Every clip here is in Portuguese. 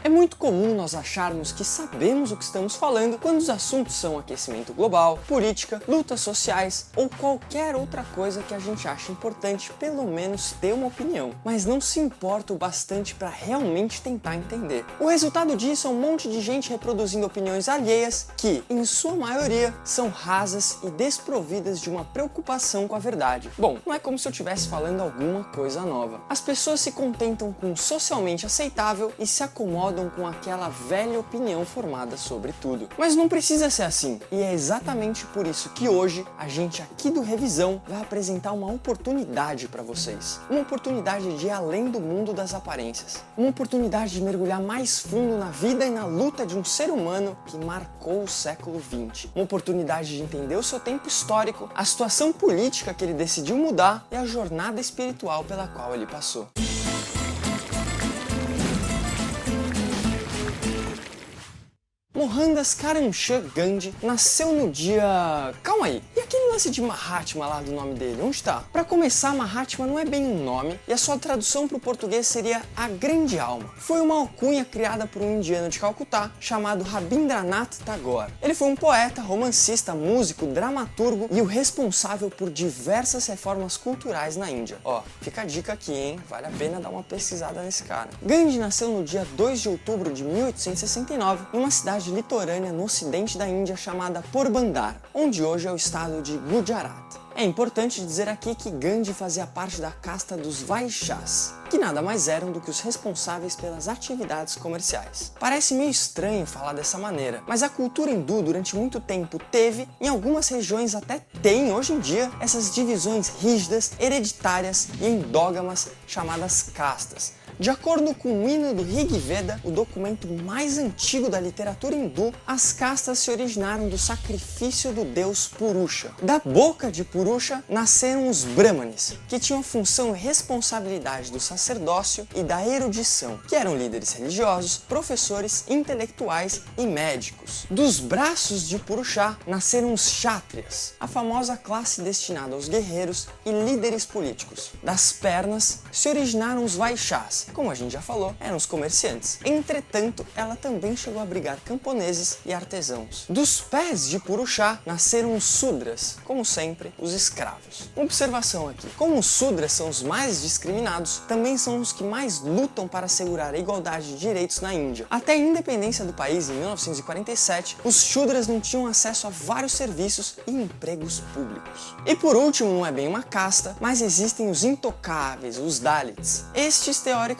É muito comum nós acharmos que sabemos o que estamos falando quando os assuntos são aquecimento global, política, lutas sociais ou qualquer outra coisa que a gente acha importante pelo menos ter uma opinião, mas não se importa o bastante para realmente tentar entender. O resultado disso é um monte de gente reproduzindo opiniões alheias que, em sua maioria, são rasas e desprovidas de uma preocupação com a verdade. Bom, não é como se eu estivesse falando alguma coisa nova. As pessoas se contentam com o socialmente aceitável e se acomodam com aquela velha opinião formada sobre tudo. Mas não precisa ser assim, e é exatamente por isso que hoje a gente aqui do Revisão vai apresentar uma oportunidade para vocês. Uma oportunidade de ir além do mundo das aparências. Uma oportunidade de mergulhar mais fundo na vida e na luta de um ser humano que marcou o século XX. Uma oportunidade de entender o seu tempo histórico, a situação política que ele decidiu mudar e a jornada espiritual pela qual ele passou. Mohandas Karamchand Gandhi nasceu no dia... Calma aí, e aquele lance de Mahatma lá do nome dele, onde tá? Pra começar, Mahatma não é bem um nome, e a sua tradução para o português seria a grande alma. Foi uma alcunha criada por um indiano de Calcutá, chamado Rabindranath Tagore. Ele foi um poeta, romancista, músico, dramaturgo e o responsável por diversas reformas culturais na Índia. Ó, fica a dica aqui, hein? Vale a pena dar uma pesquisada nesse cara. Gandhi nasceu no dia 2 de outubro de 1869, em uma cidade litorânea no ocidente da Índia chamada Porbandar, onde hoje é o estado de Gujarat. É importante dizer aqui que Gandhi fazia parte da casta dos Vaishyas, que nada mais eram do que os responsáveis pelas atividades comerciais. Parece meio estranho falar dessa maneira, mas a cultura hindu durante muito tempo teve, em algumas regiões até tem hoje em dia, essas divisões rígidas, hereditárias e endógamas chamadas castas. De acordo com o hino do Rig Veda, o documento mais antigo da literatura hindu, as castas se originaram do sacrifício do deus Purusha. Da boca de Purusha nasceram os Brahmanes, que tinham a função e responsabilidade do sacerdócio e da erudição, que eram líderes religiosos, professores, intelectuais e médicos. Dos braços de Purusha nasceram os Kshatriyas, a famosa classe destinada aos guerreiros e líderes políticos. Das pernas se originaram os Vaishyas, como a gente já falou, eram os comerciantes. Entretanto, ela também chegou a abrigar camponeses e artesãos. Dos pés de Purusha nasceram os Sudras, como sempre, os escravos. Uma observação aqui: como os Sudras são os mais discriminados, também são os que mais lutam para assegurar a igualdade de direitos na Índia. Até a independência do país, em 1947, os Shudras não tinham acesso a vários serviços e empregos públicos. E por último, não é bem uma casta, mas existem os intocáveis, os Dalits. Estes, teoricamente,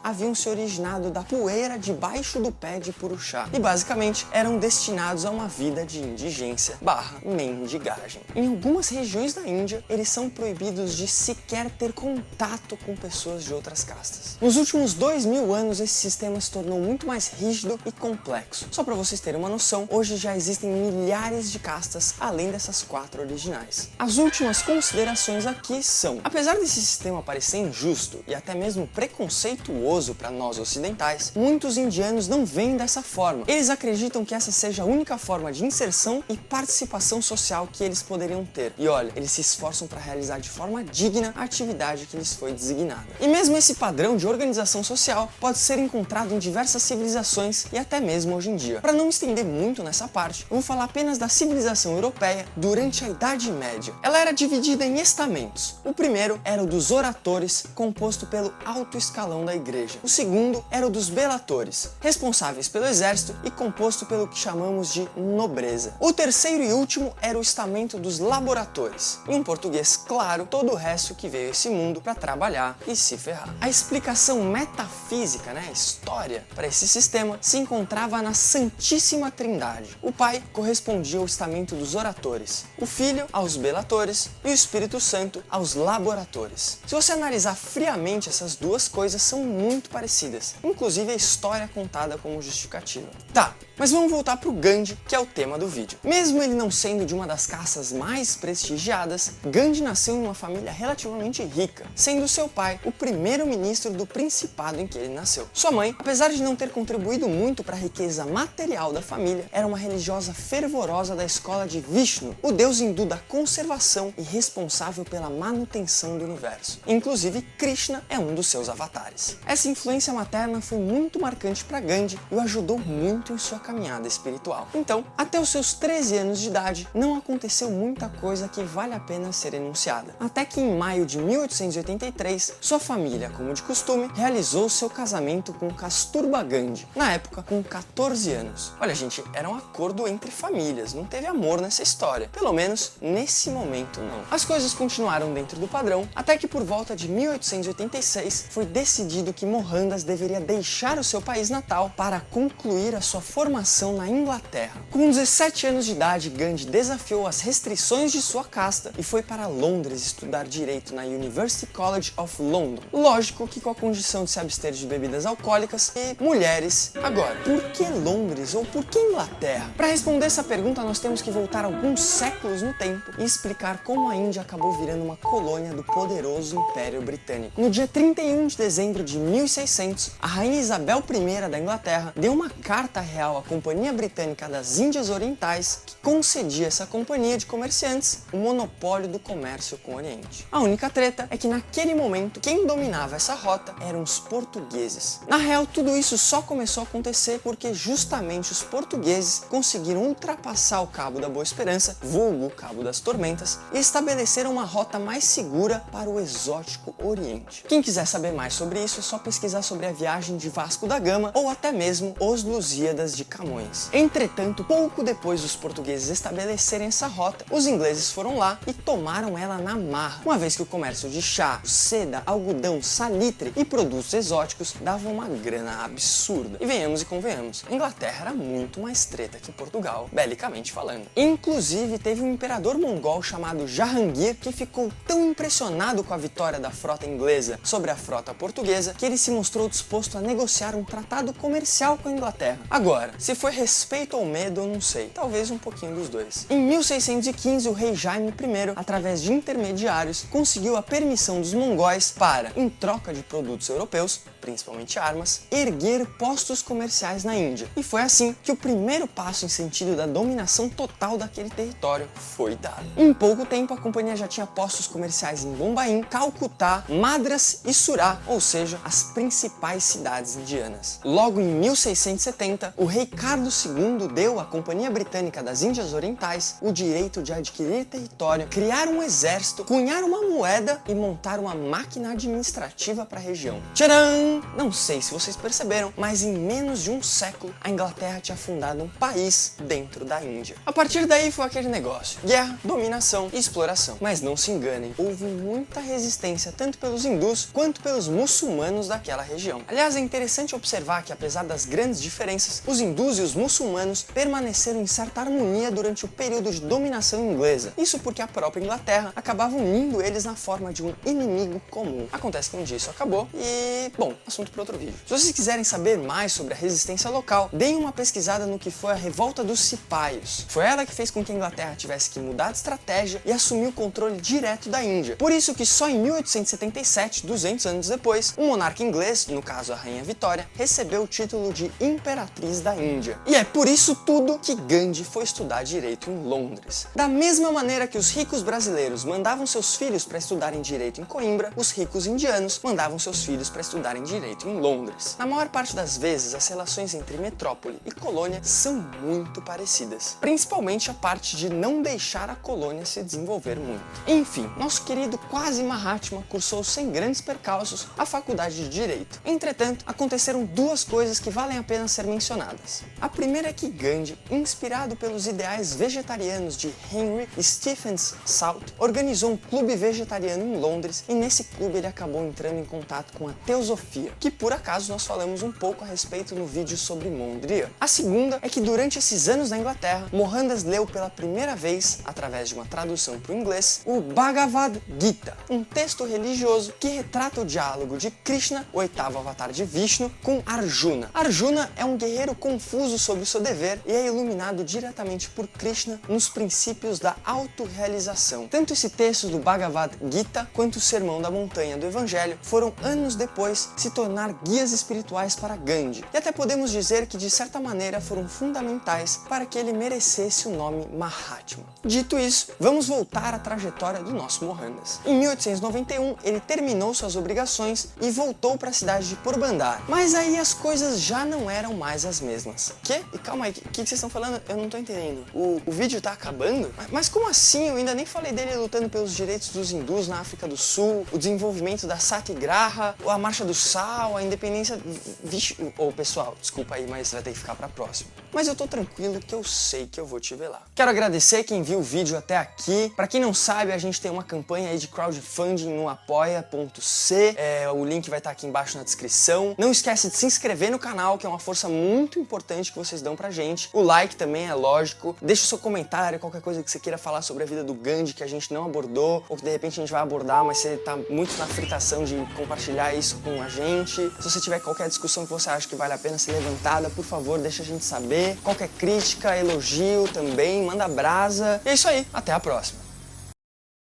haviam se originado da poeira debaixo do pé de Purusha e basicamente eram destinados a uma vida de indigência / mendigagem. Em algumas regiões da Índia, eles são proibidos de sequer ter contato com pessoas de outras castas. Nos últimos 2000 anos, esse sistema se tornou muito mais rígido e complexo. Só para vocês terem uma noção, hoje já existem milhares de castas além dessas 4 originais. As últimas considerações aqui são: apesar desse sistema parecer injusto e até mesmo preconceituoso para nós ocidentais, muitos indianos não veem dessa forma. Eles acreditam que essa seja a única forma de inserção e participação social que eles poderiam ter. E olha, eles se esforçam para realizar de forma digna a atividade que lhes foi designada. E mesmo esse padrão de organização social pode ser encontrado em diversas civilizações e até mesmo hoje em dia. Para não me estender muito nessa parte, eu vou falar apenas da civilização europeia durante a Idade Média. Ela era dividida em estamentos. O primeiro era o dos oratores, composto pelo alto escalão da igreja. O segundo era o dos belatores, responsáveis pelo exército e composto pelo que chamamos de nobreza. O terceiro e último era o estamento dos laboratores. Em português, claro, todo o resto que veio a esse mundo para trabalhar e se ferrar. A explicação metafísica, a história, para esse sistema se encontrava na Santíssima Trindade. O Pai correspondia ao estamento dos oratores, o Filho aos belatores e o Espírito Santo aos laboratores. Se você analisar friamente, essas duas coisas são muito parecidas, inclusive a história contada como justificativa. Tá, mas vamos voltar pro Gandhi, que é o tema do vídeo. Mesmo ele não sendo de uma das castas mais prestigiadas, Gandhi nasceu em uma família relativamente rica, sendo seu pai o primeiro-ministro do principado em que ele nasceu. Sua mãe, apesar de não ter contribuído muito para a riqueza material da família, era uma religiosa fervorosa da escola de Vishnu, o deus hindu da conservação e responsável pela manutenção do universo. Inclusive, Krishna é um dos seus avatares. militares. Essa influência materna foi muito marcante para Gandhi e o ajudou muito em sua caminhada espiritual. Então, até os seus 13 anos de idade, não aconteceu muita coisa que vale a pena ser enunciada. Até que em maio de 1883, sua família, como de costume, realizou seu casamento com Kasturba Gandhi, na época com 14 anos. Olha, gente, era um acordo entre famílias, não teve amor nessa história. Pelo menos, nesse momento não. As coisas continuaram dentro do padrão, até que por volta de 1886 foi decidido que Mohandas deveria deixar o seu país natal para concluir a sua formação na Inglaterra. Com 17 anos de idade, Gandhi desafiou as restrições de sua casta e foi para Londres estudar direito na University College of London. Lógico que com a condição de se abster de bebidas alcoólicas e mulheres. Agora, por que Londres ou por que Inglaterra? Para responder essa pergunta, nós temos que voltar alguns séculos no tempo e explicar como a Índia acabou virando uma colônia do poderoso Império Britânico. No dia 31 de dezembro de 1600, a rainha Isabel I da Inglaterra deu uma carta real à Companhia Britânica das Índias Orientais que concedia a essa companhia de comerciantes o monopólio do comércio com o Oriente. A única treta é que naquele momento quem dominava essa rota eram os portugueses. Na real, tudo isso só começou a acontecer porque justamente os portugueses conseguiram ultrapassar o Cabo da Boa Esperança, vulgo Cabo das Tormentas, e estabeleceram uma rota mais segura para o exótico Oriente. Quem quiser saber mais sobre isso é só pesquisar sobre a viagem de Vasco da Gama ou até mesmo os Lusíadas de Camões. Entretanto, pouco depois dos portugueses estabelecerem essa rota, os ingleses foram lá e tomaram ela na marra, uma vez que o comércio de chá, seda, algodão, salitre e produtos exóticos dava uma grana absurda. E venhamos e convenhamos, a Inglaterra era muito mais treta que Portugal, belicamente falando. Inclusive, teve um imperador mongol chamado Jahangir que ficou tão impressionado com a vitória da frota inglesa sobre a frota portuguesa que ele se mostrou disposto a negociar um tratado comercial com a Inglaterra. Agora, se foi respeito ou medo, eu não sei. Talvez um pouquinho dos dois. Em 1615, o rei Jaime I, através de intermediários, conseguiu a permissão dos mongóis para, em troca de produtos europeus, principalmente armas, erguer postos comerciais na Índia. E foi assim que o primeiro passo em sentido da dominação total daquele território foi dado. Em pouco tempo, a companhia já tinha postos comerciais em Bombaim, Calcutá, Madras e Surá, ou seja, as principais cidades indianas. Logo em 1670, o rei Carlos II deu à Companhia Britânica das Índias Orientais o direito de adquirir território, criar um exército, cunhar uma moeda e montar uma máquina administrativa para a região. Tcharam! Não sei se vocês perceberam, mas em menos de um século, a Inglaterra tinha fundado um país dentro da Índia. A partir daí foi aquele negócio: guerra, dominação e exploração. Mas não se enganem, houve muita resistência tanto pelos hindus quanto pelos muçulmanos daquela região. Aliás, é interessante observar que, apesar das grandes diferenças, os hindus e os muçulmanos permaneceram em certa harmonia durante o período de dominação inglesa. Isso porque a própria Inglaterra acabava unindo eles na forma de um inimigo comum. Acontece que um dia isso acabou e, bom, assunto para outro vídeo. Se vocês quiserem saber mais sobre a resistência local, deem uma pesquisada no que foi a Revolta dos Cipaios. Foi ela que fez com que a Inglaterra tivesse que mudar de estratégia e assumir o controle direto da Índia. Por isso que só em 1877, 200 anos depois, um monarca inglês, no caso a Rainha Vitória, recebeu o título de Imperatriz da Índia. E é por isso tudo que Gandhi foi estudar direito em Londres. Da mesma maneira que os ricos brasileiros mandavam seus filhos para estudarem direito em Coimbra, os ricos indianos mandavam seus filhos para estudarem direito em Londres. Na maior parte das vezes, as relações entre metrópole e colônia são muito parecidas, principalmente a parte de não deixar a colônia se desenvolver muito. Enfim, nosso querido quase Mahatma cursou sem grandes percalços a faculdade de Direito. Entretanto, aconteceram duas coisas que valem a pena ser mencionadas. A primeira é que Gandhi, inspirado pelos ideais vegetarianos de Henry Stephens Salt, organizou um clube vegetariano em Londres e nesse clube ele acabou entrando em contato com a teosofia, que por acaso nós falamos um pouco a respeito no vídeo sobre Mondrian. A segunda é que durante esses anos na Inglaterra, Mohandas leu pela primeira vez, através de uma tradução para o inglês, o Bhagavad Gita, um texto religioso que retrata o diálogo de Krishna, o oitavo avatar de Vishnu, com Arjuna. Arjuna é um guerreiro confuso sobre o seu dever e é iluminado diretamente por Krishna nos princípios da autorrealização. Tanto esse texto do Bhagavad Gita quanto o Sermão da Montanha do Evangelho foram anos depois se tornar guias espirituais para Gandhi, e até podemos dizer que de certa maneira foram fundamentais para que ele merecesse o nome Mahatma. Dito isso, vamos voltar à trajetória do nosso Mohandas. Em 1891, ele terminou suas obrigações e voltou para a cidade de Porbandar. Mas aí as coisas já não eram mais as mesmas. Quê? E calma aí, o que vocês estão falando? Eu não tô entendendo. O vídeo tá acabando? Mas como assim? Eu ainda nem falei dele lutando pelos direitos dos hindus na África do Sul, o desenvolvimento da Satyagraha, a Marcha do Sal, a independência... Vixe... pessoal, desculpa aí, mas vai ter que ficar pra próxima. Mas eu tô tranquilo que eu sei que eu vou te ver lá. Quero agradecer quem viu o vídeo até aqui. Pra quem não sabe, a gente tem uma campanha aí de crowdfunding no apoia.c. O link vai estar aqui embaixo na descrição. Não esquece de se inscrever no canal, que é uma força muito importante que vocês dão pra gente. O like também é lógico. Deixa o seu comentário, qualquer coisa que você queira falar sobre a vida do Gandhi que a gente não abordou, ou que de repente a gente vai abordar, mas você tá muito na fritação de compartilhar isso com a gente. Se você tiver qualquer discussão que você acha que vale a pena ser levantada, por favor, deixa a gente saber. Qualquer crítica, elogio também, manda brasa. E é isso aí, até a próxima.